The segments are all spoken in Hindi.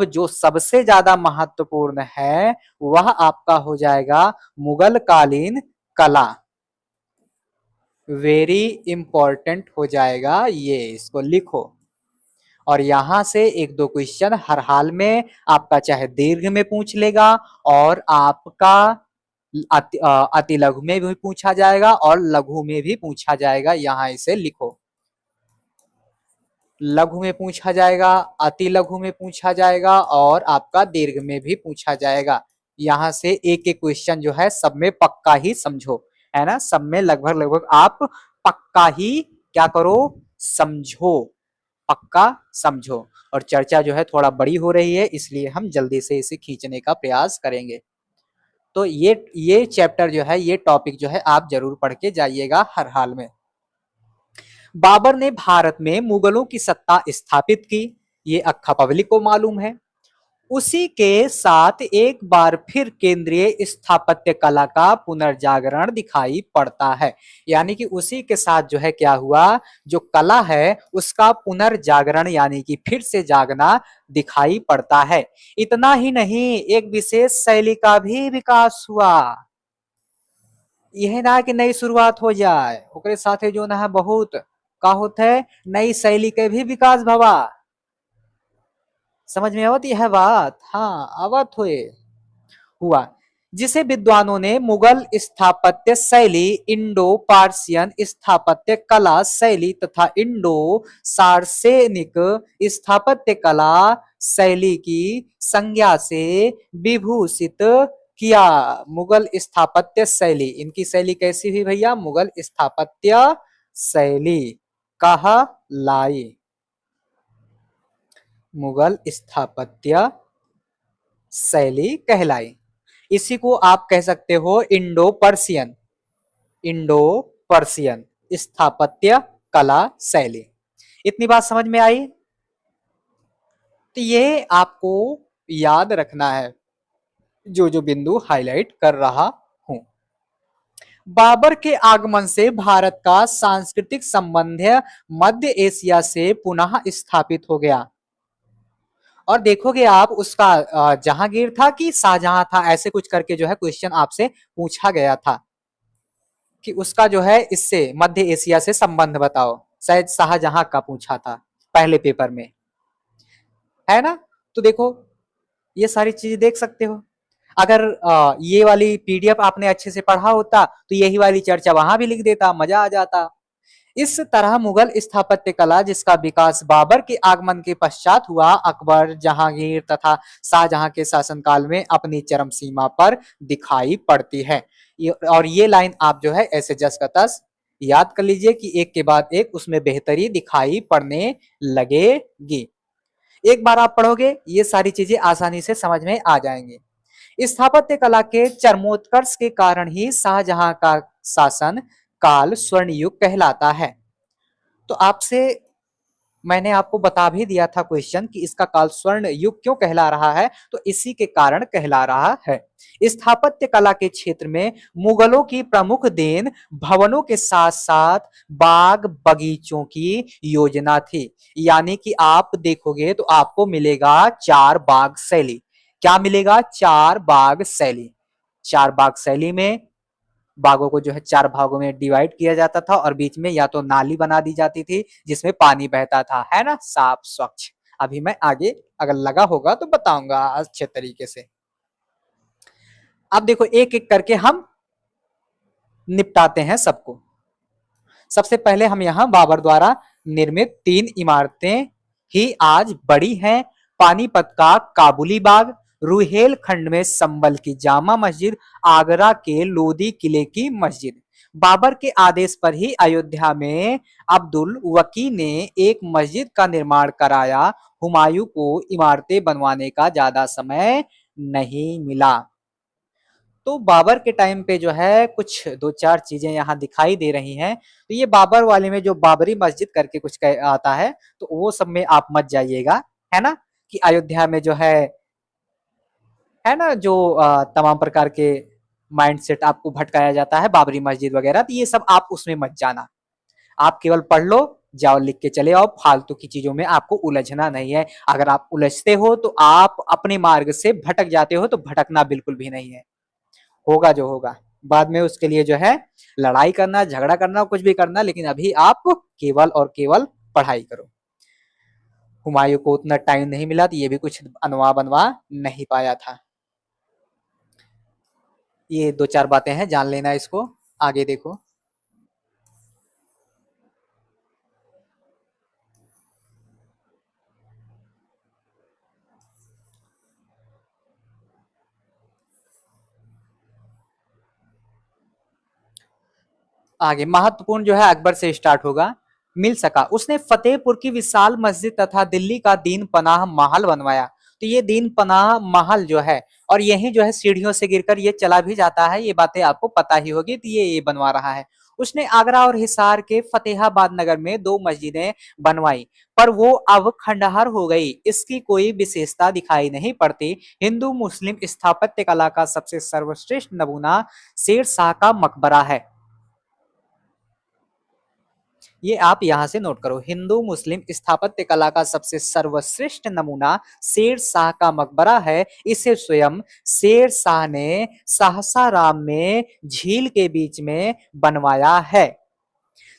जो सबसे ज्यादा महत्वपूर्ण है वह आपका हो जाएगा मुगल कालीन कला। वेरी इंपॉर्टेंट हो जाएगा ये, इसको लिखो। और यहां से एक दो क्वेश्चन हर हाल में आपका चाहे दीर्घ में पूछ लेगा और आपका अति लघु में भी पूछा जाएगा और लघु में भी पूछा जाएगा। यहां इसे लिखो, लघु में पूछा जाएगा, अति लघु में पूछा जाएगा और आपका दीर्घ में भी पूछा जाएगा। यहां से एक एक क्वेश्चन जो है सब में पक्का ही समझो, है ना, सब में लगभग लगभग आप पक्का ही क्या करो, समझो, पक्का समझो। और चर्चा जो है थोड़ा बड़ी हो रही है इसलिए हम जल्दी से इसे खींचने का प्रयास करेंगे। तो ये चैप्टर जो है, ये टॉपिक जो है आप जरूर पढ़ के जाइएगा हर हाल में। बाबर ने भारत में मुगलों की सत्ता स्थापित की, ये अक्खा पब्लिक को मालूम है। उसी के साथ एक बार फिर केंद्रीय स्थापत्य कला का पुनर्जागरण दिखाई पड़ता है। यानी कि उसी के साथ जो है क्या हुआ, जो कला है उसका पुनर्जागरण यानी कि फिर से जागना दिखाई पड़ता है। इतना ही नहीं, एक विशेष शैली का भी विकास हुआ। यह ना कि नई शुरुआत हो जाए, ओकरे साथे जो ना है बहुत का होता है, नई शैली के भी विकास भवा। समझ में आवत यह बात? हाँ, आवत हुआ, जिसे विद्वानों ने मुगल स्थापत्य शैली, इंडो पार्सियन स्थापत्य कला शैली तथा इंडो सार्सेनिक स्थापत्य कला शैली की संज्ञा से विभूषित किया। मुगल स्थापत्य शैली, इनकी शैली कैसी हुई भैया? मुगल स्थापत्य शैली कहा लाई, मुगल स्थापत्य शैली कहलाई। इसी को आप कह सकते हो इंडो पर्सियन, इंडो पर्सियन स्थापत्य कला शैली। इतनी बात समझ में आई? तो ये आपको याद रखना है, जो जो बिंदु हाईलाइट कर रहा हूं। बाबर के आगमन से भारत का सांस्कृतिक संबंध मध्य एशिया से पुनः स्थापित हो गया। और देखोगे आप उसका जहांगीर था कि शाहजहां था, ऐसे कुछ करके जो है क्वेश्चन आपसे पूछा गया था कि उसका जो है इससे मध्य एशिया से संबंध बताओ। शायद शाहजहां का पूछा था पहले पेपर में, है ना। तो देखो ये सारी चीजें देख सकते हो। अगर ये वाली पीडीएफ आपने अच्छे से पढ़ा होता तो यही वाली चर्चा वहां भी लिख देता, मजा आ जाता। इस तरह मुगल स्थापत्य कला जिसका विकास बाबर के आगमन के पश्चात हुआ, अकबर, जहांगीर तथा शाहजहां के शासनकाल में अपनी चरम सीमा पर दिखाई पड़ती है। और ये लाइन आप जो है ऐसे जस का तस याद कर लीजिए कि एक के बाद एक उसमें बेहतरी दिखाई पड़ने लगेगी। एक बार आप पढ़ोगे ये सारी चीजें आसानी से समझ में आ जाएंगी। स्थापत्य कला के चरमोत्कर्ष के कारण ही शाहजहां का शासन काल स्वर्ण युग कहलाता है। तो आपसे मैंने आपको बता भी दिया था क्वेश्चन कि इसका काल स्वर्ण युग क्यों कहला रहा है, तो इसी के कारण कहला रहा है। स्थापत्य कला के क्षेत्र में मुगलों की प्रमुख देन भवनों के साथ साथ बाग बगीचों की योजना थी। यानी कि आप देखोगे तो आपको मिलेगा चार बाग शैली। क्या मिलेगा? चार बाग शैली। चार बाग शैली में बागों को जो है चार भागों में डिवाइड किया जाता था और बीच में या तो नाली बना दी जाती थी जिसमें पानी बहता था, है ना, साफ स्वच्छ। अभी मैं आगे अगर लगा होगा तो बताऊंगा अच्छे तरीके से। अब देखो एक एक करके हम निपटाते हैं सबको। सबसे पहले हम यहाँ बाबर द्वारा निर्मित तीन इमारतें ही आज बड़ी हैं। पानीपत का काबुली बाग, रुहेल खंड में संबल की जामा मस्जिद, आगरा के लोदी किले की मस्जिद। बाबर के आदेश पर ही अयोध्या में अब्दुल वकी ने एक मस्जिद का निर्माण कराया। हुमायूं को इमारतें बनवाने का ज्यादा समय नहीं मिला। तो बाबर के टाइम पे जो है कुछ दो चार चीजें यहाँ दिखाई दे रही हैं। तो ये बाबर वाले में जो बाबरी मस्जिद करके कुछ आता है तो वो सब में आप मत जाइएगा, है ना, कि अयोध्या में जो है ना, जो तमाम प्रकार के माइंडसेट आपको भटकाया जाता है बाबरी मस्जिद वगैरह, तो ये सब आप उसमें मत जाना। आप केवल पढ़ लो जाओ लिख के चले आओ, फालतू की चीजों में आपको उलझना नहीं है। अगर आप उलझते हो तो आप अपने मार्ग से भटक जाते हो, तो भटकना बिल्कुल भी नहीं है। होगा जो होगा, बाद में उसके लिए जो है लड़ाई करना, झगड़ा करना, कुछ भी करना, लेकिन अभी आप केवल और केवल पढ़ाई करो। हुमायूं को उतना टाइम नहीं मिला तो ये भी कुछ अनवा बनवा नहीं पाया था। ये दो चार बातें हैं, जान लेना इसको। आगे देखो, आगे महत्वपूर्ण जो है अकबर से स्टार्ट होगा। मिल सका, उसने फतेहपुर की विशाल मस्जिद तथा दिल्ली का दीन पनाह महल बनवाया। तो ये दीन पनाह महल जो है, और यही जो है सीढ़ियों से गिरकर ये चला भी जाता है, ये बातें आपको पता ही होगी, तो ये बनवा रहा है। उसने आगरा और हिसार के फतेहाबाद नगर में दो मस्जिदें बनवाई, पर वो अब खंडहर हो गई, इसकी कोई विशेषता दिखाई नहीं पड़ती। हिंदू मुस्लिम स्थापत्य कला का सबसे सर्वश्रेष्ठ नमूना शेर शाह का मकबरा है। ये आप यहां से नोट करो, हिंदू मुस्लिम स्थापत्य कला का सबसे सर्वश्रेष्ठ नमूना शेर शाह का मकबरा है। इसे स्वयं शेर शाह ने सहसाराम में झील के बीच में बनवाया है।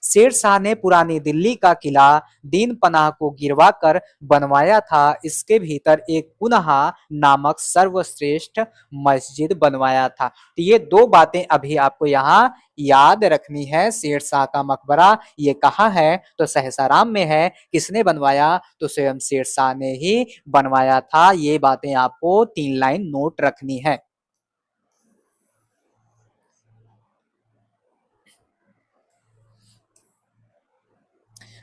शेर शाह ने पुरानी दिल्ली का किला दीन पनाह को गिरवा कर बनवाया था। इसके भीतर एक पुनः नामक सर्वश्रेष्ठ मस्जिद बनवाया था। तो ये दो बातें अभी आपको यहाँ याद रखनी है। शेर शाह का मकबरा ये कहाँ है, तो सहसाराम में है। किसने बनवाया, तो स्वयं शेर शाह ने ही बनवाया था। ये बातें आपको 3 लाइन नोट रखनी है।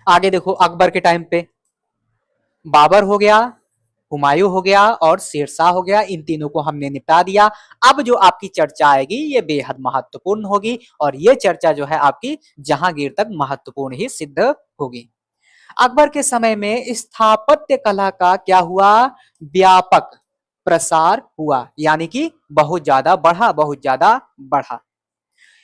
आगे देखो, अकबर के टाइम पे बाबर हो गया, हुमायूं हो गया और शेरशाह हो गया। इन तीनों को हमने निपटा दिया। अब जो आपकी चर्चा आएगी ये बेहद महत्वपूर्ण होगी, और ये चर्चा जो है आपकी जहांगीर तक महत्वपूर्ण ही सिद्ध होगी। अकबर के समय में स्थापत्य कला का क्या हुआ, व्यापक प्रसार हुआ, यानी कि बहुत ज्यादा बढ़ा, बहुत ज्यादा बढ़ा।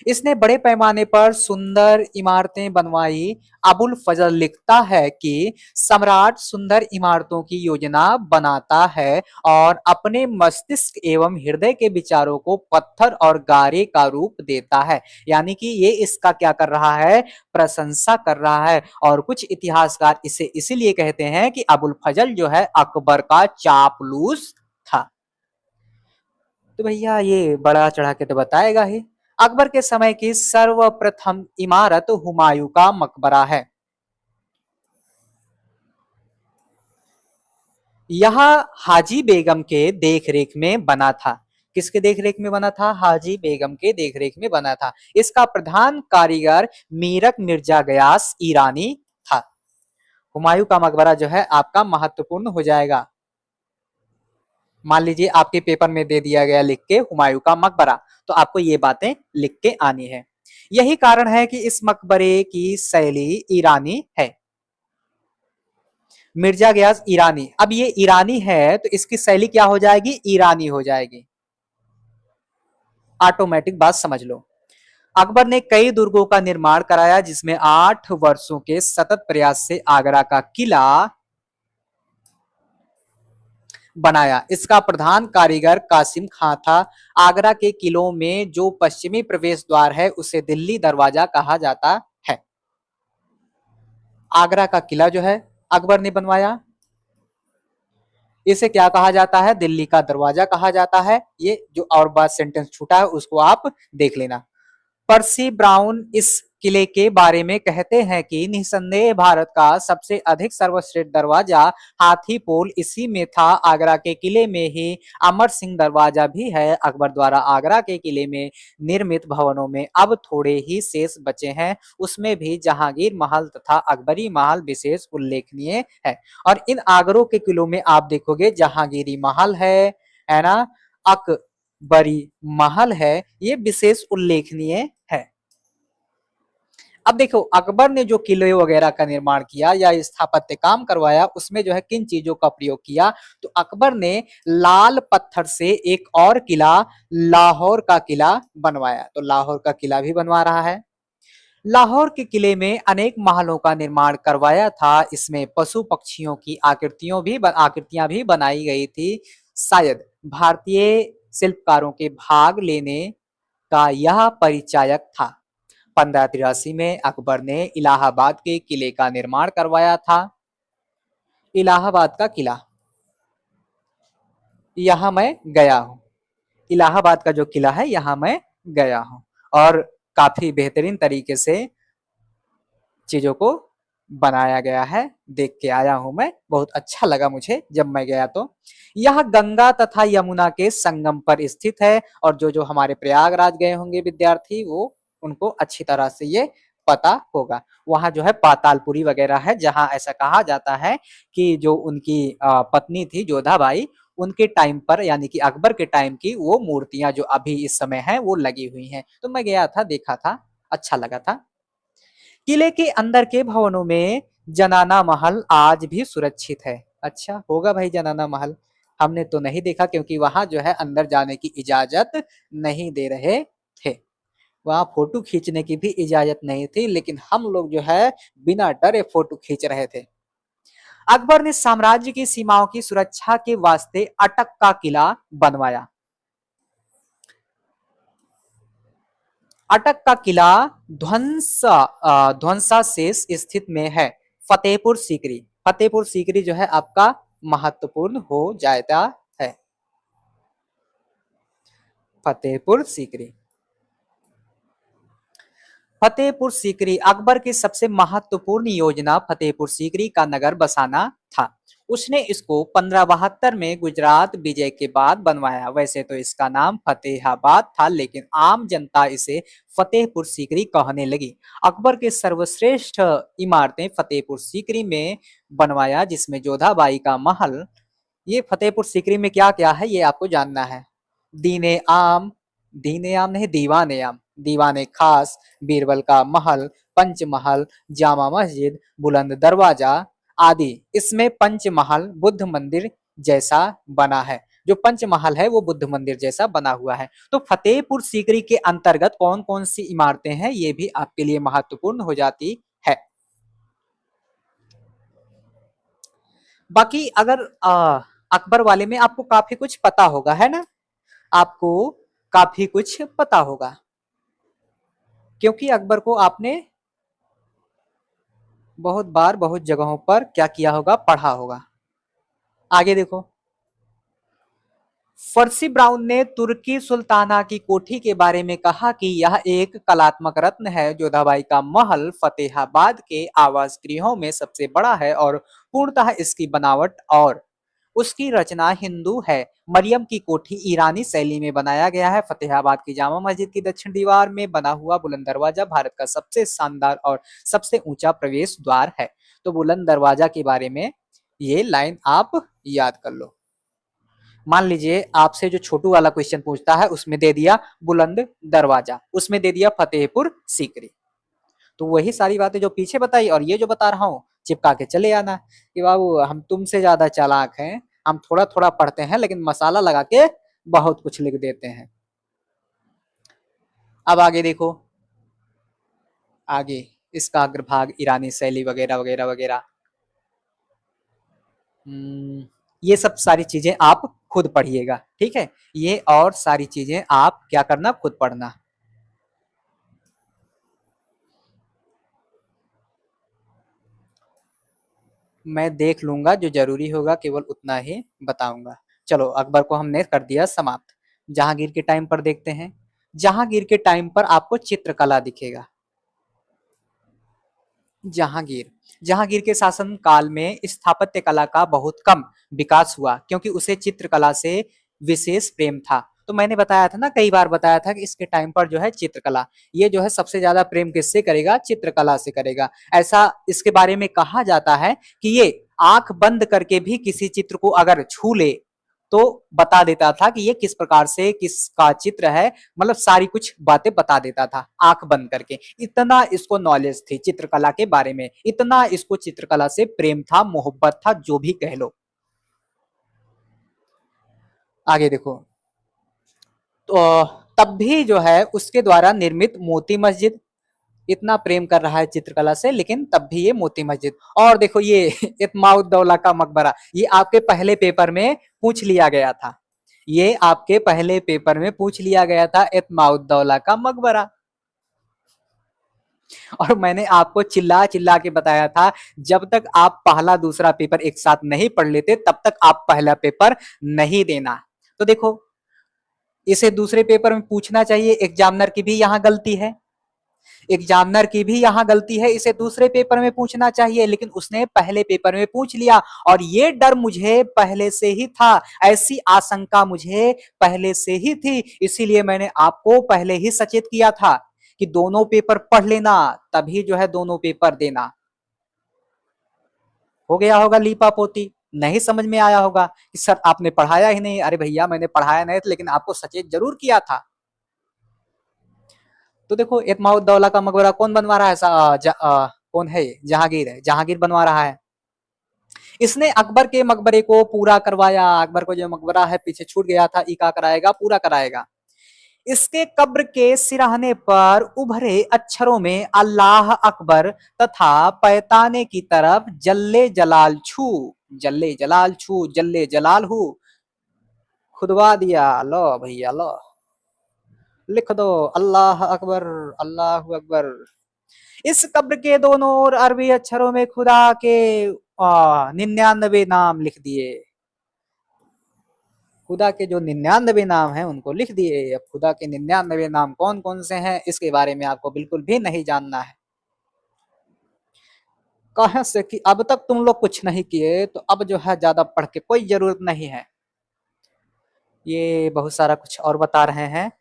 इसने बड़े पैमाने पर सुंदर इमारतें बनवाई। अबुल फजल लिखता है कि सम्राट सुंदर इमारतों की योजना बनाता है और अपने मस्तिष्क एवं हृदय के विचारों को पत्थर और गारे का रूप देता है। यानी कि ये इसका क्या कर रहा है, प्रशंसा कर रहा है। और कुछ इतिहासकार इसे इसीलिए कहते हैं कि अबुल फजल जो है अकबर का चापलूस था। तो भैया ये बड़ा चढ़ा के तो बताएगा ही। अकबर के समय की सर्वप्रथम इमारत हुमायूं का मकबरा है। यह हाजी बेगम के देखरेख में बना था। किसके देखरेख में बना था, हाजी बेगम के देखरेख में बना था। इसका प्रधान कारीगर मीरक मिर्जा गयास ईरानी था। हुमायूं का मकबरा जो है आपका महत्वपूर्ण हो जाएगा। मान लीजिए आपके पेपर में दे दिया गया लिख के हुमायूं का मकबरा, तो आपको ये बातें लिख के आनी है। यही कारण है कि इस मकबरे की शैली ईरानी है। मिर्जा गयास ईरानी, अब ये ईरानी है तो इसकी शैली क्या हो जाएगी, ईरानी हो जाएगी। ऑटोमेटिक बात समझ लो। अकबर ने कई दुर्गों का निर्माण कराया, जिसमें 8 वर्षों के सतत प्रयास से आगरा का किला बनाया। इसका प्रधान कारीगर कासिम खां था। आगरा के किलों में जो पश्चिमी प्रवेश द्वार है उसे दिल्ली दरवाजा कहा जाता है। आगरा का किला जो है अकबर ने बनवाया, इसे क्या कहा जाता है, दिल्ली का दरवाजा कहा जाता है। ये जो और बात सेंटेंस छूटा है उसको आप देख लेना। पर्सी ब्राउन इस किले के बारे में कहते हैं कि निसंदेह भारत का सबसे अधिक सर्वश्रेष्ठ दरवाजा हाथी पोल इसी में था। आगरा के किले में ही अमर सिंह दरवाजा भी है। अकबर द्वारा आगरा के किले में निर्मित भवनों में अब थोड़े ही शेष बचे हैं, उसमें भी जहांगीर महल तथा अकबरी महल विशेष उल्लेखनीय है। और इन आगरों के किलों में आप देखोगे जहांगीरी महल है ना, अकबरी महल है, ये विशेष उल्लेखनीय है। अब देखो अकबर ने जो किले वगैरह का निर्माण किया या स्थापत्य काम करवाया, उसमें जो है किन चीजों का प्रयोग किया, तो अकबर ने लाल पत्थर से एक और किला लाहौर का किला बनवाया। तो लाहौर का किला भी बनवा रहा है। लाहौर के किले में अनेक महलों का निर्माण करवाया था। इसमें पशु पक्षियों की आकृतियां भी बनाई गई थी। शायद भारतीय शिल्पकारों के भाग लेने का यह परिचायक था। 1583 में अकबर ने इलाहाबाद के किले का निर्माण करवाया था। इलाहाबाद का किला, यहाँ मैं गया हूँ। इलाहाबाद का जो किला है यहाँ मैं गया हूँ और काफी बेहतरीन तरीके से चीजों को बनाया गया है। देख के आया हूं मैं, बहुत अच्छा लगा मुझे जब मैं गया। तो यह गंगा तथा यमुना के संगम पर स्थित है और जो जो हमारे प्रयागराज गए होंगे विद्यार्थी वो उनको अच्छी तरह से ये पता होगा। वहां जो है पातालपुरी वगैरह है, जहां ऐसा कहा जाता है कि जो उनकी पत्नी थी जोधाबाई, उनके टाइम पर यानी कि अकबर के टाइम की वो मूर्तियां जो अभी इस समय है वो लगी हुई हैं। तो मैं गया था, देखा था, अच्छा लगा था। किले के अंदर के भवनों में जनाना महल आज भी सुरक्षित है। अच्छा होगा भाई जनाना महल, हमने तो नहीं देखा क्योंकि वहां जो है अंदर जाने की इजाजत नहीं दे रहे थे। वहां फोटो खींचने की भी इजाजत नहीं थी, लेकिन हम लोग जो है बिना डरे फोटो खींच रहे थे। अकबर ने साम्राज्य की सीमाओं की सुरक्षा के वास्ते अटक का किला बनवाया। अटक का किला ध्वंसा शेष स्थित में है। फतेहपुर सीकरी, फतेहपुर सीकरी जो है आपका महत्वपूर्ण हो जाता है। फतेहपुर सीकरी, फतेहपुर सीकरी अकबर की सबसे महत्वपूर्ण योजना फतेहपुर सीकरी का नगर बसाना था। उसने इसको 1572 में गुजरात विजय के बाद बनवाया। वैसे तो इसका नाम फतेहाबाद था, लेकिन आम जनता इसे फतेहपुर सीकरी कहने लगी। अकबर के सर्वश्रेष्ठ इमारतें फतेहपुर सीकरी में बनवाया, जिसमें जोधाबाई का महल। ये फतेहपुर सीकरी में क्या क्या है ये आपको जानना है। दीने आम, दीने आम नहीं, दीवाने आम, दीवाने खास, बीरबल का महल, पंचमहल, जामा मस्जिद, बुलंद दरवाजा आदि। इसमें पंचमहल बुद्ध मंदिर जैसा बना है। जो पंचमहल है वो बुद्ध मंदिर जैसा बना हुआ है। तो फतेहपुर सीकरी के अंतर्गत कौन कौन सी इमारतें हैं ये भी आपके लिए महत्वपूर्ण हो जाती है। बाकी अगर अकबर वाले में आपको काफी कुछ पता होगा, है ना, आपको काफी कुछ पता होगा क्योंकि अकबर को आपने बहुत बार बहुत जगहों पर क्या किया होगा, पढ़ा होगा। आगे देखो, फर्सी ब्राउन ने तुर्की सुल्ताना की कोठी के बारे में कहा कि यह एक कलात्मक रत्न है। जोधाबाई का महल फतेहाबाद के आवास गृहों में सबसे बड़ा है और पूर्णतः इसकी बनावट और उसकी रचना हिंदू है। मरियम की कोठी ईरानी शैली में बनाया गया है। फतेहाबाद की जामा मस्जिद की दक्षिण दीवार में बना हुआ बुलंद दरवाजा भारत का सबसे शानदार और सबसे ऊंचा प्रवेश द्वार है। तो बुलंद दरवाजा के बारे में ये लाइन आप याद कर लो। मान लीजिए आपसे जो छोटू वाला क्वेश्चन पूछता है उसमें दे दिया बुलंद दरवाजा, उसमें दे दिया फतेहपुर सीकरी, तो वही सारी बातें जो पीछे बताई और ये जो बता रहा हूँ चिपका के चले आना कि बाबू हम तुमसे ज्यादा चालाक हैं, हम थोड़ा थोड़ा पढ़ते हैं लेकिन मसाला लगा के बहुत कुछ लिख देते हैं। अब आगे देखो, आगे इसका अग्रभाग ईरानी शैली वगैरह वगैरह वगैरह, ये सब सारी चीजें आप खुद पढ़िएगा, ठीक है। ये और सारी चीजें आप क्या करना, खुद पढ़ना। मैं देख लूंगा, जो जरूरी होगा केवल उतना ही बताऊंगा। चलो अकबर को हमने कर दिया समाप्त। जहांगीर के टाइम पर देखते हैं। जहांगीर के टाइम पर आपको चित्रकला दिखेगा। जहांगीर, जहांगीर के शासन काल में स्थापत्य कला का बहुत कम विकास हुआ क्योंकि उसे चित्रकला से विशेष प्रेम था। तो मैंने बताया था ना, कई बार बताया था कि इसके टाइम पर जो है चित्रकला, ये जो है सबसे ज्यादा प्रेम किससे करेगा, चित्रकला से करेगा। ऐसा इसके बारे में कहा जाता है कि ये आंख बंद करके भी किसी चित्र को अगर छू ले तो बता देता था कि ये किस प्रकार से किसका चित्र है, मतलब सारी कुछ बातें बता देता था आंख बंद करके। इतना इसको नॉलेज थी चित्रकला के बारे में, इतना इसको चित्रकला से प्रेम था, मोहब्बत था, जो भी कह लो। आगे देखो, तो तब भी जो है उसके द्वारा निर्मित मोती मस्जिद, इतना प्रेम कर रहा है चित्रकला से, लेकिन तब भी ये मोती मस्जिद। और देखो ये इत्माउद्दौला का मकबरा, ये आपके पहले पेपर में पूछ लिया गया था, ये आपके पहले पेपर में पूछ लिया गया था, इत्माउद्दौला का मकबरा। और मैंने आपको चिल्ला चिल्ला के बताया था, जब तक आप पहला दूसरा पेपर एक साथ नहीं पढ़ लेते तब तक आप पहला पेपर नहीं देना। तो देखो, इसे दूसरे पेपर में पूछना चाहिए, एग्जामिनर की भी यहाँ गलती है, एग्जामिनर की भी यहाँ गलती है, इसे दूसरे पेपर में पूछना चाहिए, लेकिन उसने पहले पेपर में पूछ लिया। और ये डर मुझे पहले से ही था, ऐसी आशंका मुझे पहले से ही थी, इसीलिए मैंने आपको पहले ही सचेत किया था कि दोनों पेपर पढ़ लेना, तभी जो है दोनों पेपर देना। हो गया होगा लीपा पोती, नहीं समझ में आया होगा कि सर आपने पढ़ाया ही नहीं। अरे भैया मैंने पढ़ाया नहीं था, लेकिन आपको सचेत जरूर किया था। तो देखो, इत्माउद्दौला का मकबरा कौन बनवा रहा है? कौन है? जहांगीर है, जहांगीर बनवा रहा है। इसने अकबर के मकबरे को पूरा करवाया, अकबर को जो मकबरा है पीछे छूट गया था, इका कराएगा, पूरा कराएगा। इसके कब्र के सिराहने पर उभरे अक्षरों में अल्लाह अकबर तथा पैताने की तरफ जल्ले जलाल छू, जल्ले जलाल छू, जल्ले जलाल हूँ खुदवा दिया। लो भैया लो, लिख दो अल्लाह अकबर, अल्लाह अकबर। इस कब्र के दोनों ओर अरबी अक्षरों में खुदा के 99 नाम लिख दिए, खुदा के जो 99 नाम हैं उनको लिख दिए। अब खुदा के 99 नाम कौन कौन से हैं इसके बारे में आपको बिल्कुल भी नहीं जानना है। कहां से कि अब तक तुम लोग कुछ नहीं किए, तो अब जो है ज्यादा पढ़ के कोई जरूरत नहीं है। ये बहुत सारा कुछ और बता रहे हैं,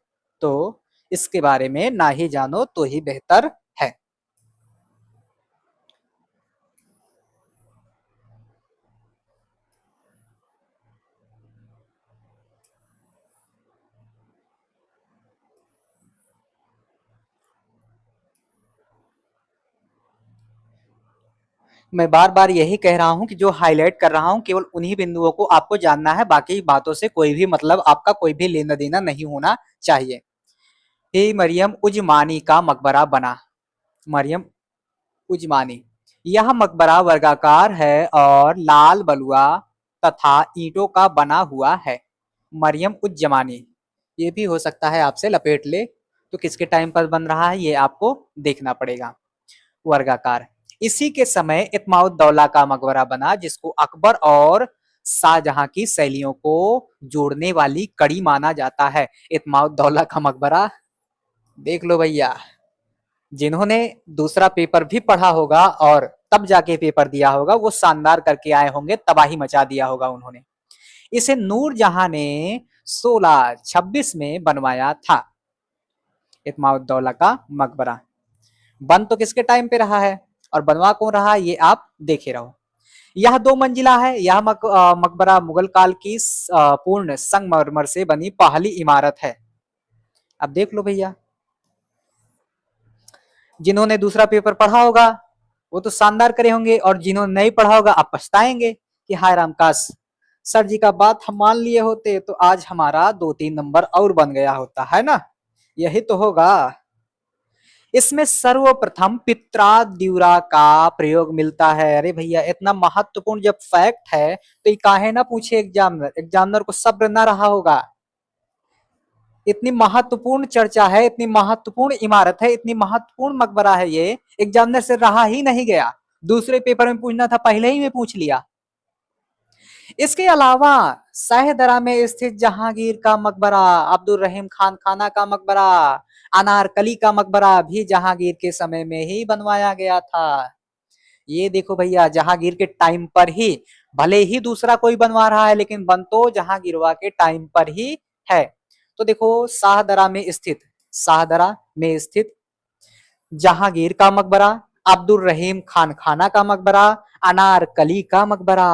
तो इसके बारे में ना ही जानो तो ही बेहतर है। मैं बार बार यही कह रहा हूं कि जो हाईलाइट कर रहा हूं केवल उन्हीं बिंदुओं को आपको जानना है, बाकी बातों से कोई भी मतलब आपका कोई भी लेना देना नहीं होना चाहिए। ही मरियम उजमानी का मकबरा बना। मरियम उजमानी, यह मकबरा वर्गाकार है और लाल बलुआ तथा ईंटों का बना हुआ है। मरियम उज-जमानी, ये भी हो सकता है आपसे लपेट ले, तो किसके टाइम पर बन रहा है ये आपको देखना पड़ेगा। वर्गाकार, इसी के समय इत्माउद्दौला का मकबरा बना, जिसको अकबर और शाहजहां की शैलियों को जोड़ने वाली कड़ी माना जाता है। इत्माउद्दौला का मकबरा देख लो भैया, जिन्होंने दूसरा पेपर भी पढ़ा होगा और तब जाके पेपर दिया होगा, वो शानदार करके आए होंगे, तबाही मचा दिया होगा उन्होंने। इसे नूरजहां ने 1626 में बनवाया था। इत्माउद्दौला का मकबरा बन तो किसके टाइम पे रहा है और बनवा कौन रहा है ये आप देखे रहो। यह 2 मंजिला है। यह मकबरा मुगल काल की पूर्ण संगमरमर से बनी पहली इमारत है। अब देख लो भैया, जिन्होंने दूसरा पेपर पढ़ा होगा वो तो शानदार करे होंगे, और जिन्होंने नहीं पढ़ा होगा आप पछताएंगे कि हाय राम काश सर जी का बात हम मान लिए होते तो आज हमारा 2-3 नंबर और बन गया होता, है ना? यही तो होगा। इसमें सर्वप्रथम पित्राद्युरा का प्रयोग मिलता है। अरे भैया, इतना महत्वपूर्ण जब फैक्ट है तो ये काहे ना पूछे एग्जामिनर, एग्जामिनर को सब्र ना रहा होगा। इतनी महत्वपूर्ण चर्चा है, इतनी महत्वपूर्ण इमारत है, इतनी महत्वपूर्ण मकबरा है, ये एग्जामिनर से रहा ही नहीं गया। दूसरे पेपर में पूछना था, पहले ही में पूछ लिया। इसके अलावा शाहदरा में स्थित जहांगीर का मकबरा, अब्दुल रहीम खान खाना का मकबरा, अनारकली का मकबरा भी जहांगीर के समय में ही बनवाया गया था। ये देखो भैया, जहांगीर के टाइम पर ही, भले ही दूसरा कोई बनवा रहा है लेकिन बन तो जहांगीरवा के टाइम पर ही है। तो देखो, शाहदरा में स्थित, शाहदरा में स्थित जहांगीर का मकबरा, अब्दुल रहीम खान खाना का मकबरा, अनारकली का मकबरा।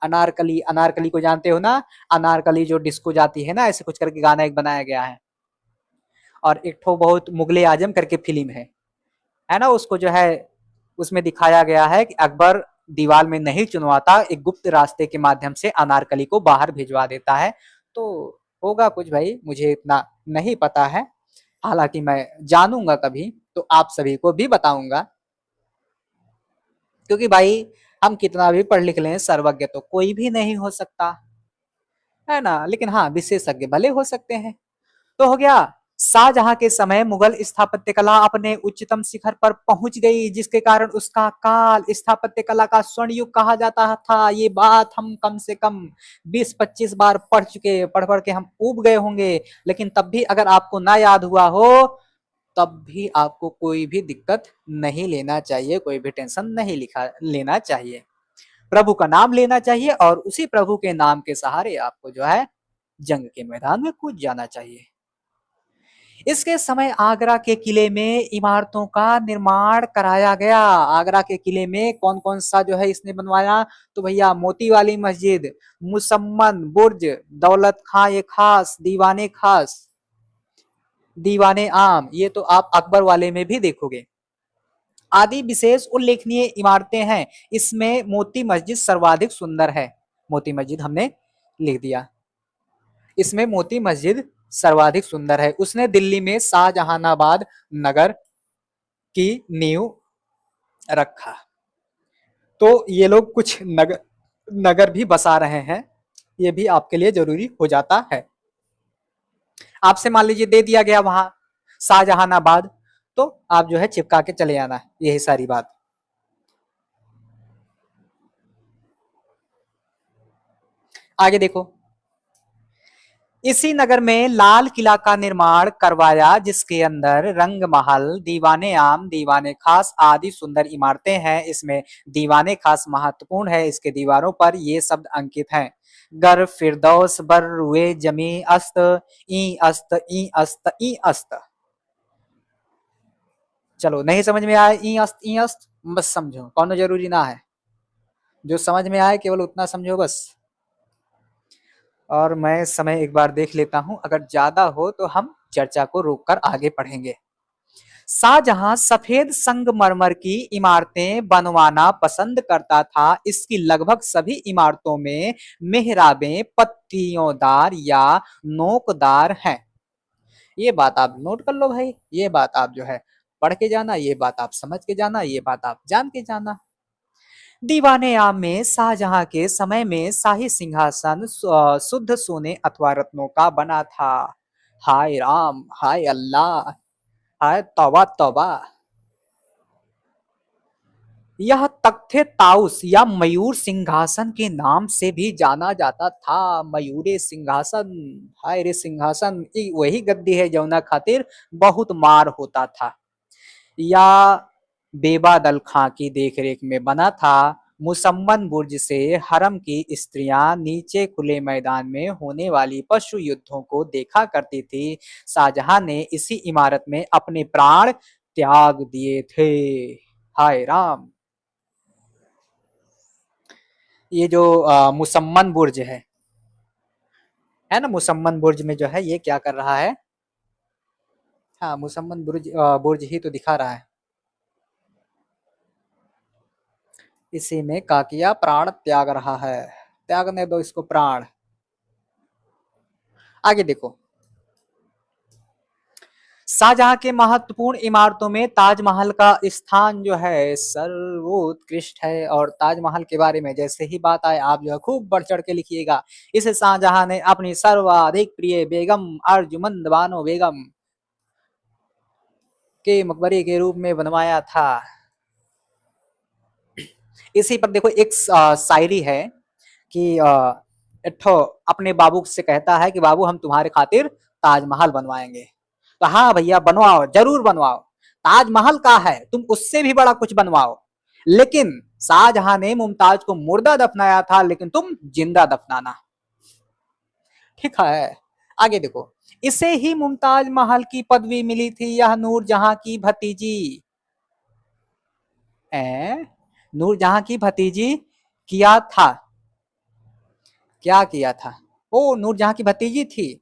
अनारकली, अनारकली को जानते हो ना? अनारकली जो डिस्को जाती है ना, ऐसे कुछ करके गाना एक बनाया गया है। और एक ठो बहुत मुगले आजम करके फिल्म है ना, उसको जो है उसमें दिखाया गया है कि अकबर दीवार में नहीं चुनवाता, एक गुप्त रास्ते के माध्यम से अनारकली को बाहर भिजवा देता है। तो होगा कुछ भाई, मुझे इतना नहीं पता है, हालांकि मैं जानूंगा कभी। तो आप सभी को भी बताऊंगा, क्योंकि भाई हम कितना भी पढ़ लिख लें, सर्वज्ञ तो कोई भी नहीं हो सकता, है ना। लेकिन हाँ, विशेषज्ञ भले हो सकते हैं। तो हो गया, शाहजहां के समय मुगल स्थापत्य कला अपने उच्चतम शिखर पर पहुंच गई, जिसके कारण उसका काल स्थापत्य कला का स्वर्ण युग कहा जाता था। ये बात हम कम से कम 20-25 बार पढ़ चुके, पढ़ पढ़ के हम ऊब गए होंगे, लेकिन तब भी अगर आपको ना याद हुआ हो, तब भी आपको कोई भी दिक्कत नहीं लेना चाहिए, कोई भी टेंशन नहीं लेना चाहिए। प्रभु का नाम लेना चाहिए और उसी प्रभु के नाम के सहारे आपको जो है जंग के मैदान में कूद जाना चाहिए। इसके समय आगरा के किले में इमारतों का निर्माण कराया गया। आगरा के किले में कौन कौन सा जो है इसने बनवाया, तो भैया मोती वाली मस्जिद, मुसम्मन बुर्ज, दौलत खां ये खास, दीवाने खास, दीवाने आम, ये तो आप अकबर वाले में भी देखोगे, आदि विशेष उल्लेखनीय इमारतें हैं। इसमें मोती मस्जिद सर्वाधिक सुंदर है। मोती मस्जिद हमने लिख दिया। इसमें मोती मस्जिद सर्वाधिक सुंदर है। उसने दिल्ली में शाहजहानाबाद नगर की नींव रखा। तो ये लोग कुछ नगर भी बसा रहे हैं, ये भी आपके लिए जरूरी हो जाता है। आपसे मान लीजिए दे दिया गया वहां शाहजहानाबाद, तो आप जो है चिपका के चले आना, यही सारी बात। आगे देखो, इसी नगर में लाल किला का निर्माण करवाया, जिसके अंदर रंग महल, दीवाने आम, दीवाने खास आदि सुंदर इमारतें हैं। इसमें दीवाने खास महत्वपूर्ण है, इसके दीवारों पर ये शब्द अंकित हैं, गर फिरदौस बर रुए जमी अस्त ई अस्त ई अस्त ई अस्त। चलो नहीं समझ में आया ई अस्त, बस समझो, कौन जरूरी ना है, जो समझ में आए केवल उतना समझो बस। और मैं समय एक बार देख लेता हूं, अगर ज्यादा हो तो हम चर्चा को रोककर आगे बढ़ेंगे। शाहजहां सफेद संगमरमर की इमारतें बनवाना पसंद करता था। इसकी लगभग सभी इमारतों में मेहराबें पत्तियोंदार या नोकदार हैं। ये बात आप नोट कर लो भाई, ये बात आप जो है पढ़ के जाना, ये बात आप समझ के जाना, ये बात आप जान के जाना। दीवाने आम में शाहजहां के समय में शाही सिंहासन शुद्ध सोने अथवा रत्नों का बना था। हाय राम, हाय अल्लाह, हाय तौबा तौबा। यह तख्ते ताउस या मयूर सिंहासन के नाम से भी जाना जाता था। मयूरे सिंहासन, हाय रे सिंहासन, वही गद्दी है जौना खातिर बहुत मार होता था। या बेबा दल खां की देखरेख में बना था। मुसम्मन बुर्ज से हरम की स्त्रियां नीचे खुले मैदान में होने वाली पशु युद्धों को देखा करती थी। शाहजहां ने इसी इमारत में अपने प्राण त्याग दिए थे। हाय राम। ये जो मुसम्मन बुर्ज है ना, मुसम्मन बुर्ज में जो है ये क्या कर रहा है, हाँ मुसम्मन बुर्ज बुर्ज ही तो दिखा रहा है। इसी में काकिया प्राण त्याग रहा है, त्यागने दो इसको प्राण। आगे देखो, शाहजहां के महत्वपूर्ण इमारतों में ताजमहल का स्थान जो है सर्वोत्कृष्ट है। और ताजमहल के बारे में जैसे ही बात आए आप जो है खूब बढ़ चढ़ के लिखिएगा। इसे शाहजहां ने अपनी सर्वाधिक प्रिय बेगम अर्जुमंद बानो बेगम के मकबरे के रूप में बनवाया था। इसी पर देखो एक शायरी है कि इठो अपने बाबू से कहता है कि बाबू हम तुम्हारे खातिर ताजमहल बनवाएंगे। तो हाँ भैया बनवाओ, जरूर बनवाओ, ताजमहल का है, तुम उससे भी बड़ा कुछ बनवाओ। लेकिन शाहजहां ने मुमताज को मुर्दा दफनाया था, लेकिन तुम जिंदा दफनाना, ठीक है। आगे देखो, इसे ही मुमताज महल की पदवी मिली थी। यह नूरजहां की भतीजी नूरजहां की भतीजी किया था, क्या किया था, ओ नूरजहां की भतीजी थी।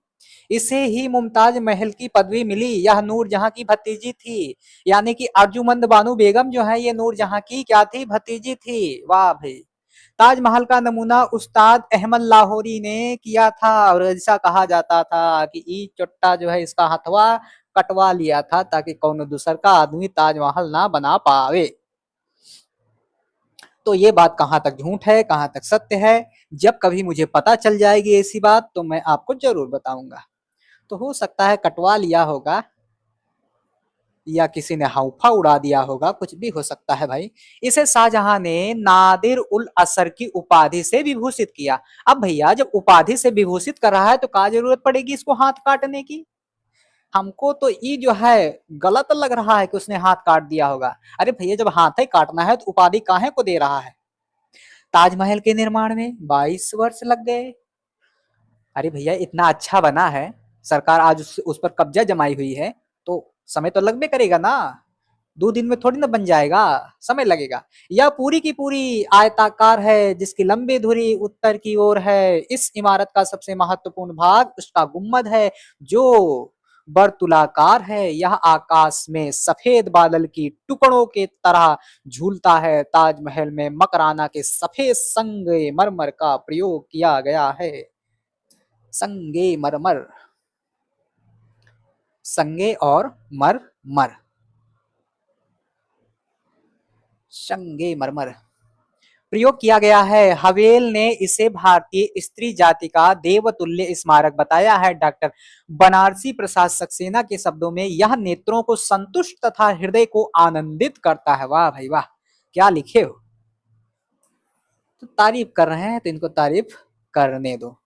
इसे ही मुमताज महल की पदवी मिली, यह नूरजहां की भतीजी थी। यानी कि अर्जुमंद बानो बेगम जो है ये नूरजहां की क्या थी, भतीजी थी। वाह भाई। ताजमहल का नमूना उस्ताद अहमद लाहौरी ने किया था, और ऐसा कहा जाता था कि ई चोट्टा जो है इसका हथवा कटवा लिया था ताकि कौन दूसर का आदमी ताजमहल ना बना पावे। तो ये बात कहां तक झूठ है कहां तक सत्य है, जब कभी मुझे पता चल जाएगी ऐसी बात तो मैं आपको जरूर बताऊंगा। तो हो सकता है कटवा लिया होगा या किसी ने हौफा उड़ा दिया होगा, कुछ भी हो सकता है भाई। इसे शाहजहां ने नादिर उल असर की उपाधि से विभूषित किया। अब भैया जब उपाधि से विभूषित कर रहा है तो क्या जरूरत पड़ेगी इसको हाथ काटने की? हमको तो ये जो है गलत लग रहा है कि उसने हाथ काट दिया होगा। अरे भैया जब हाथ ही काटना है तो उपाधि काहे को दे रहा है? ताजमहल के निर्माण में 22 वर्ष लग गए। अरे भैया इतना अच्छा बना है, सरकार आज उस पर कब्जा जमाई हुई है, तो समय तो लगबे करेगा ना। 2 दिन में थोड़ी ना बन जाएगा, समय लगेगा। यह पूरी की पूरी आयताकार है जिसकी लंबी धुरी उत्तर की ओर है। इस इमारत का सबसे महत्वपूर्ण भाग उसका गुम्बद है जो वर्तुलाकार है। यह आकाश में सफेद बादल की टुकड़ों के तरह झूलता है। ताजमहल में मकराना के सफेद संगमरमर का प्रयोग किया गया है। संगमरमर, संगे और मर मर, संगमरमर प्रयोग किया गया है। हवेल ने इसे भारतीय स्त्री जाति का देवतुल्य स्मारक बताया है। डॉक्टर बनारसी प्रसाद सक्सेना के शब्दों में यह नेत्रों को संतुष्ट तथा हृदय को आनंदित करता है। वाह भाई वाह, क्या लिखे हो। तो तारीफ कर रहे हैं तो इनको तारीफ करने दो।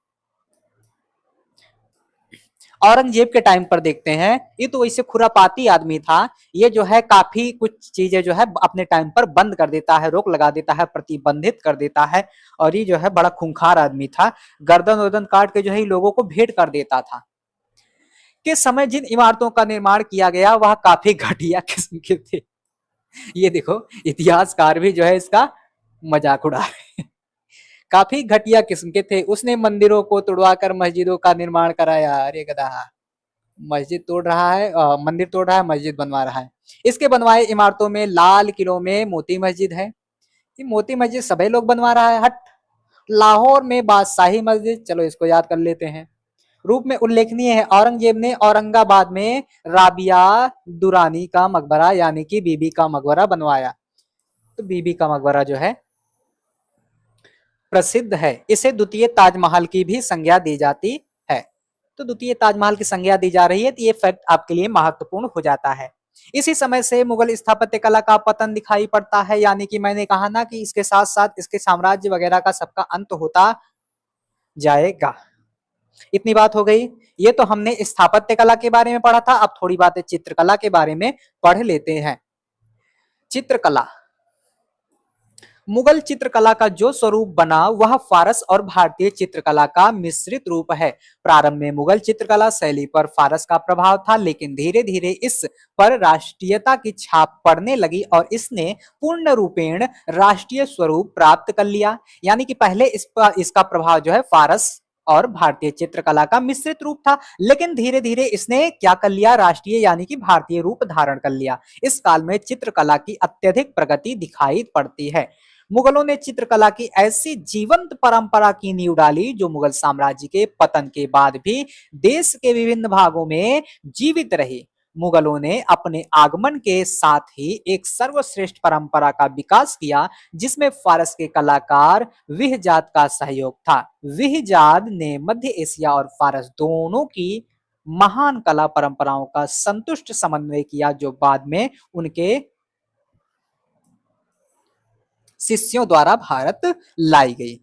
औरंगजेब के टाइम पर देखते हैं, ये तो वैसे खुरापाती आदमी था। ये जो है काफी कुछ चीजें जो है अपने टाइम पर बंद कर देता है, रोक लगा देता है, प्रतिबंधित कर देता है। और ये जो है बड़ा खूंखार आदमी था। गर्दन वर्दन काट के जो है लोगों को भेंट कर देता था। के समय जिन इमारतों का निर्माण किया गया वह काफी घटिया किस्म के थे। ये देखो इतिहासकार भी जो है इसका मजाक उड़ा रहे हैं। काफी घटिया किस्म के थे। उसने मंदिरों को तुड़वाकर मस्जिदों का निर्माण कराया। अरे गधा, मस्जिद तोड़ रहा है, मंदिर तोड़ रहा है, मस्जिद बनवा रहा है। इसके बनवाए इमारतों में लाल किलो में मोती मस्जिद है। ये मोती मस्जिद सभी लोग बनवा रहा है। हट। लाहौर में बादशाही मस्जिद, चलो इसको याद कर लेते हैं। रूप में उल्लेखनीय है। औरंगजेब ने औरंगाबाद में राबिया दुरानी का मकबरा यानी कि बीबी का मकबरा बनवाया। तो बीबी का मकबरा जो है प्रसिद्ध है। इसे द्वितीय ताजमहल की भी संज्ञा दी जाती है। तो द्वितीय ताजमहल की संज्ञा दी जा रही है तो ये फैक्ट आपके लिए महत्वपूर्ण हो जाता है। इसी समय से मुगल स्थापत्य कला का पतन दिखाई पड़ता है, यानी कि मैंने कहा ना कि इसके साथ साथ इसके साम्राज्य वगैरह का सबका अंत होता जाएगा। इतनी बात हो गई। ये तो हमने स्थापत्य कला के बारे में पढ़ा था। अब थोड़ी बातें चित्रकला के बारे में पढ़ लेते हैं। चित्रकला, मुगल चित्रकला का जो स्वरूप बना वह फारस और भारतीय चित्रकला का मिश्रित रूप है। प्रारंभ में मुगल चित्रकला शैली पर फारस का प्रभाव था, लेकिन धीरे धीरे इस पर राष्ट्रीयता की छाप पड़ने लगी और इसने पूर्ण रूपेण राष्ट्रीय स्वरूप प्राप्त कर लिया। यानी कि पहले इसका प्रभाव जो है फारस और भारतीय चित्रकला का मिश्रित रूप था, लेकिन धीरे धीरे इसने क्या कर लिया, राष्ट्रीय यानी कि भारतीय रूप धारण कर लिया। इस काल में चित्रकला की अत्यधिक प्रगति दिखाई पड़ती है। मुगलों ने चित्रकला की ऐसी जीवंत परंपरा की नींव डाली जो मुगल साम्राज्य के पतन के बाद भी देश के विभिन्न भागों में जीवित रही। मुगलों ने अपने आगमन के साथ ही एक सर्वश्रेष्ठ परंपरा का विकास किया जिसमें फारस के कलाकार विहजाद का सहयोग था। विहजाद ने मध्य एशिया और फारस दोनों की महान कला परंपराओं का संतुष्ट समन्वय किया जो बाद में उनके शिष्यों द्वारा भारत लाई गई।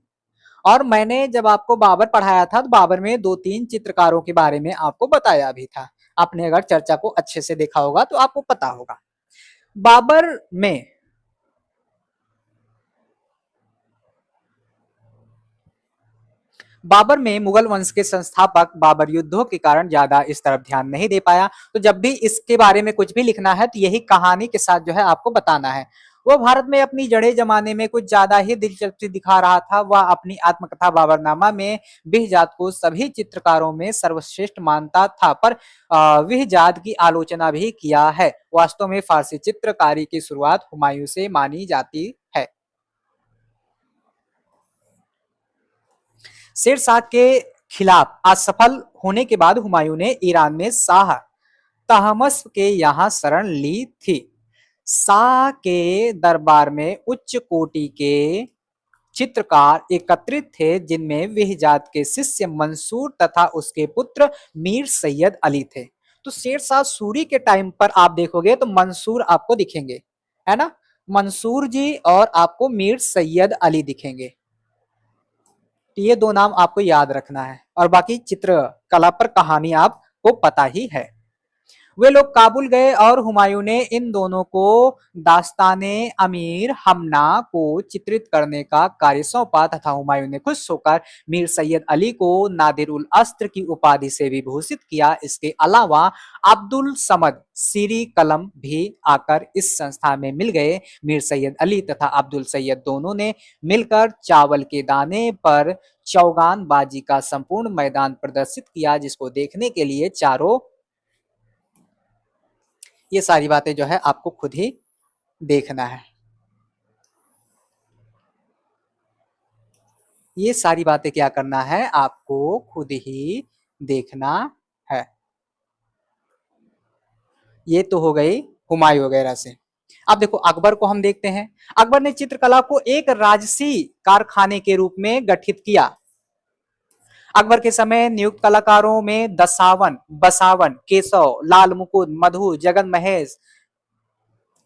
और मैंने जब आपको बाबर पढ़ाया था तो बाबर में 2-3 चित्रकारों के बारे में आपको बताया भी था। आपने अगर चर्चा को अच्छे से देखा होगा तो आपको पता होगा। बाबर में मुगल वंश के संस्थापक बाबर युद्धों के कारण ज्यादा इस तरफ ध्यान नहीं दे पाया। तो जब भी इसके बारे में कुछ भी लिखना है तो यही कहानी के साथ जो है आपको बताना है। वो भारत में अपनी जड़ें जमाने में कुछ ज्यादा ही दिलचस्पी दिखा रहा था। वह अपनी आत्मकथा बाबरनामा में बिहजाद को सभी चित्रकारों में सर्वश्रेष्ठ मानता था, पर बिहजाद की आलोचना भी किया है। वास्तव में फारसी चित्रकारी की शुरुआत हुमायूं से मानी जाती है। शेर शाह के खिलाफ असफल होने के बाद हुमायूं ने ईरान में शाह तहमस के यहाँ शरण ली थी। शाह के दरबार में उच्च कोटि के चित्रकार एकत्रित थे, जिनमें विहजाद के शिष्य मंसूर तथा उसके पुत्र मीर सैयद अली थे। तो शेरशाह सूरी के टाइम पर आप देखोगे तो मंसूर आपको दिखेंगे, है ना, मंसूर जी, और आपको मीर सैयद अली दिखेंगे। तो ये दो नाम आपको याद रखना है, और बाकी चित्रकला पर कहानी आपको पता ही है। वे लोग काबुल गए और हुमायूं ने इन दोनों को दास्ताने अमीर हमना को चित्रित करने का कार्य सौंपा तथा हुमायूं ने खुश होकर मीर सैयद अली को नादिर उल अस्त्र की उपाधि से विभूषित किया। इसके अलावा अब्दुल समद सीरी कलम भी आकर इस संस्था में मिल गए। मीर सैयद अली तथा अब्दुल सैयद दोनों ने मिलकर चावल के दाने पर चौगान बाजी का संपूर्ण मैदान प्रदर्शित किया, जिसको देखने के लिए चारों, ये सारी बातें जो है आपको खुद ही देखना है। ये सारी बातें क्या करना है, आपको खुद ही देखना है। ये तो हो गई हुमायूं वगैरह से। अब देखो अकबर को हम देखते हैं। अकबर ने चित्रकला को एक राजसी कारखाने के रूप में गठित किया। अकबर के समय नियुक्त कलाकारों में दसावन, बसावन, केशव, लाल मुकुंद, मधु, जगन महेश।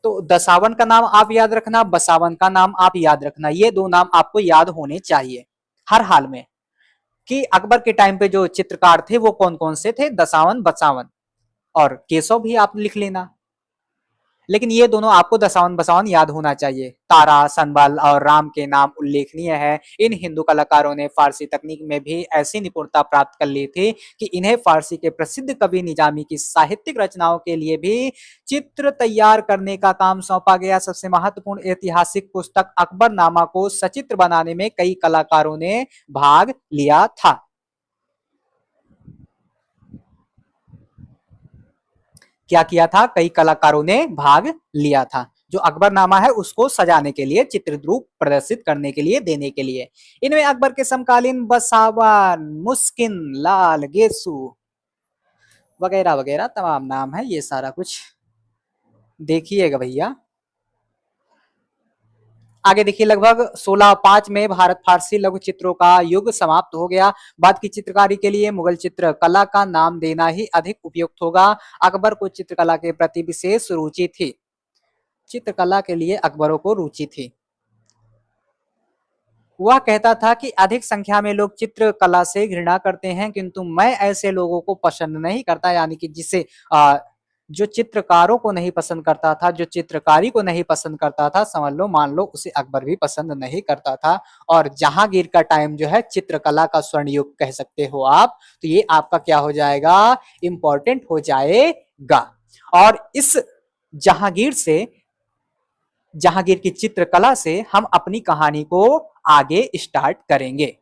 तो दसावन का नाम आप याद रखना, बसावन का नाम आप याद रखना। ये दो नाम आपको याद होने चाहिए हर हाल में, कि अकबर के टाइम पे जो चित्रकार थे वो कौन कौन से थे, दसावन, बसावन, और केशव भी आप लिख लेना। लेकिन ये दोनों आपको दसावन बसावन याद होना चाहिए। तारा, संबल और राम के नाम उल्लेखनीय है। इन हिंदू कलाकारों ने फारसी तकनीक में भी ऐसी निपुणता प्राप्त कर ली थी कि इन्हें फारसी के प्रसिद्ध कवि निजामी की साहित्यिक रचनाओं के लिए भी चित्र तैयार करने का काम सौंपा गया। सबसे महत्वपूर्ण ऐतिहासिक पुस्तक अकबरनामा को सचित्र बनाने में कई कलाकारों ने भाग लिया था। क्या किया था, कई कलाकारों ने भाग लिया था। जो अकबरनामा है उसको सजाने के लिए, चित्रित रूप प्रदर्शित करने के लिए, देने के लिए। इनमें अकबर के समकालीन बसावन, मुस्किन, लाल, गेसु वगैरह वगैरह तमाम नाम है। ये सारा कुछ देखिएगा भैया। आगे देखिए, लगभग 1605 में भारत फारसी लघु चित्रों का युग समाप्त हो गया। बाद की चित्रकारी के लिए मुगल चित्रकला का नाम देना ही अधिक उपयुक्त होगा। अकबर को चित्रकला के प्रति विशेष रुचि थी। चित्रकला के लिए अकबरों को रुचि थी। वह कहता था कि अधिक संख्या में लोग चित्रकला से घृणा करते हैं, किंतु मैं ऐसे लोगों को पसंद नहीं करता, यानी कि जिसे जो चित्रकारों को नहीं पसंद करता था, जो चित्रकारी को नहीं पसंद करता था, समझ लो, मान लो, उसे अकबर भी पसंद नहीं करता था। और जहांगीर का टाइम जो है चित्रकला का स्वर्ण युग कह सकते हो आप। तो ये आपका क्या हो जाएगा, इंपॉर्टेंट हो जाएगा। और इस जहांगीर से, जहांगीर की चित्रकला से हम अपनी कहानी को आगे स्टार्ट करेंगे।